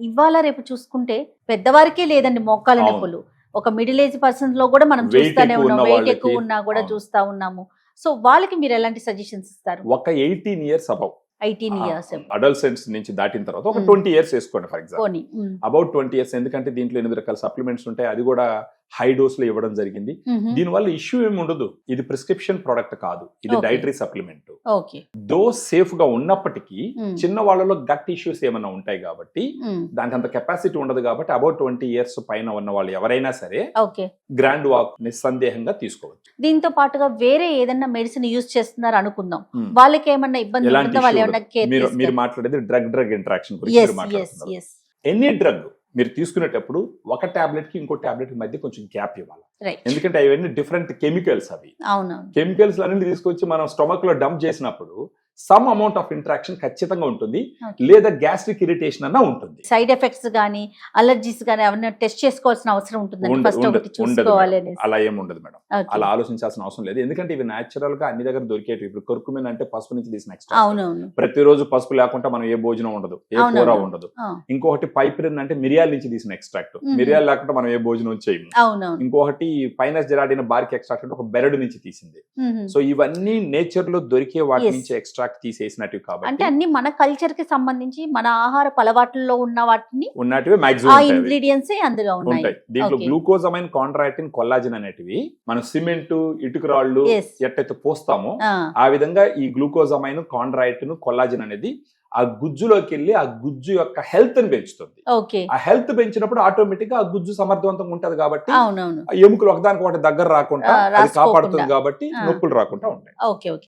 ఇవాళ రేపు చూసుకుంటే పెద్దవారికే లేదండి మోకాల అవును. నొప్పులు. ఒక మిడిల్ ఏజ్ పర్సన్స్ లో కూడా మనం Weight చూస్తానే ఎక్కువ ఉన్నాం, ఉన్న వెయిట్ వాళ్ళకి, ఎక్కువ ఉన్నా కూడా అవును. చూస్తా ఉన్నాము. సో వాళ్ళకి మీరు ఎలాంటి సజెషన్స్ ఇస్తారు? ఒక 18 ఇయర్స్ అబౌవ్ 18 ఇయర్స్ అడల్సెన్స్ నుంచి దాటిన తర్వాత ఒక Hmm. 20 ఇయర్స్ వేసుకోండి ఫర్ ఎగ్జాంపుల్. పోనీ. అబౌట్ 20 ఇయర్స్, ఎందుకంటే దీంట్లో 8 రకాల సప్లిమెంట్స్ ఉంటాయి, అది కూడా హై డోస్ లో ఇవ్వడం జరిగింది. దీనివల్ల ఇష్యూ ఏమి ఉండదు, ఇది ప్రిస్క్రిప్షన్ ప్రొడక్ట్ కాదు, ఇది Okay. Dietary supplement. Okay. Dose safe గా ఉన్నప్పటికీ Hmm. చిన్న వాళ్ళలో గట్ ఇష్యూస్ ఏమైనా ఉంటాయి కాబట్టి దానికి అంత కెపాసిటీ ఉండదు కాబట్టి అబౌట్ 20 ఇయర్స్ పైన ఉన్న వాళ్ళు ఎవరైనా సరే ఓకే. గ్రాండ్ వాక్ నిస్సందేహంగా తీసుకోవచ్చు. దీంతో పాటుగా వేరే ఏదైనా మెడిసిన్ యూజ్ చేస్తున్నారు అనుకుందాం, Hmm. వాళ్ళకి ఏమన్నా ఇబ్బంది ఎలాంటి ఉంటుందా? వాళ్ళు issue ఏమన్నా ఉండదు. మీరు కేర్ మాట్లాడేది డ్రగ్ ఇంటరాక్షన్ గురించి మీరు మాట్లాడుతున్నారు. ఎనీ డ్రగ్ మీరు తీసుకునేటప్పుడు ఒక టాబ్లెట్ కి ఇంకో టాబ్లెట్ మధ్య కొంచెం గ్యాప్ ఇవ్వాలి. రైట్. ఎందుకంటే అవన్నీ డిఫరెంట్ కెమికల్స్. అవి అవునవును. కెమికల్స్ అన్ని తీసుకొచ్చి మనం స్టొమక్ లో డంప్ చేసినప్పుడు సమ్ అమౌంట్ ఆఫ్ ఇంటరాక్షన్ ఖచ్చితంగా ఉంటుంది, Okay. లేదా గ్యాస్ట్రిక్ ఇరిటేషన్ అన్న ఉంటుంది. సైడ్ ఎఫెక్ట్స్ గానీ అలర్జీస్ గానీ అవన్నీ టెస్ట్ చేసుకోవాల్సిన అవసరం ఉంటుందండి. ఫస్ట్ ఒకటి ఉండదు చూసుకోవాలి మేడం. అనేసి. అలా ఏమి ఉండదు మేడం. Okay. అలా ఆలోచించాల్సిన అవసరం లేదు, ఎందుకంటే ఇవి న్యాచురల్ గా అన్ని దగ్గర దొరికేవి. ఇప్పుడు కొర్కుమిన్ అంటే పసుపు నుంచి తీసిన ఎక్స్ట్రా. అవునవును. ప్రతిరోజు పసుపు లేకుండా మనం ఏ భోజనం ఉండదు, ఏ అవునవును. కూర ఉండదు. ఆ, ఇంకొకటి పైప్రిన్ అంటే మిరియాల నుంచి తీసిన ఎక్స్ట్రాక్ట్. Mhm. మిరియాలు లేకుండా మనం ఏ భోజనం చేయము. అవునవును. ఇంకొకటి పైనస్ జెరాడిన బార్క్ ఎక్స్ట్రాక్ట్ అంటే ఒక బెరడు నుంచి తీసింది. Mhm. సో ఇవన్నీ నేచర్ లో దొరికే వాటి Yes. నుంచి ఎక్స్ట్రాక్ట్ తీసేసినట్టు అంటే కాబట్టి అన్ని మన కల్చర్ కి సంబంధించి మన ఆహార అలవాట్లలో ఉన్న వాటిని ఉన్నట్టువే ఆ మాక్సిమం ఇంగ్రీడియంట్స్ అందులో ఉన్నాయి. ఉంటాయి. దీంట్లో Okay. గ్లూకోజమైన్, కాండ్రాటిన్, కొల్లాజిన్ అనేటివి మనం సిమెంట్, ఇటుక రాళ్ళు Yes. ఎట్టయితే పోస్తామో ఆ, ఆ విధంగా ఈ గ్లూకోజమైన్, కాండ్రాటిన్, కొల్లాజిన్ అనేది ఆ గుజ్జులోకి వెళ్ళి ఆ గుజ్జు యొక్క హెల్త్ ని పెంచుతుంది. ఓకే. ఆ హెల్త్ పెంచినప్పుడు ఆటోమేటిక్ గా ఆ గుజ్జు సమర్థవంతంగా ఉంటది కాబట్టి అవునవును. ఆ ఎముకలు ఒకదానికి ఒకటి దగ్గర రాకుండా ఆ, అది రాసుకోకుండా. కాపాడుతుంది కాబట్టి ఆ. నొప్పులు రాకుండా ఉంటాయి. ఓకే. ఓకే.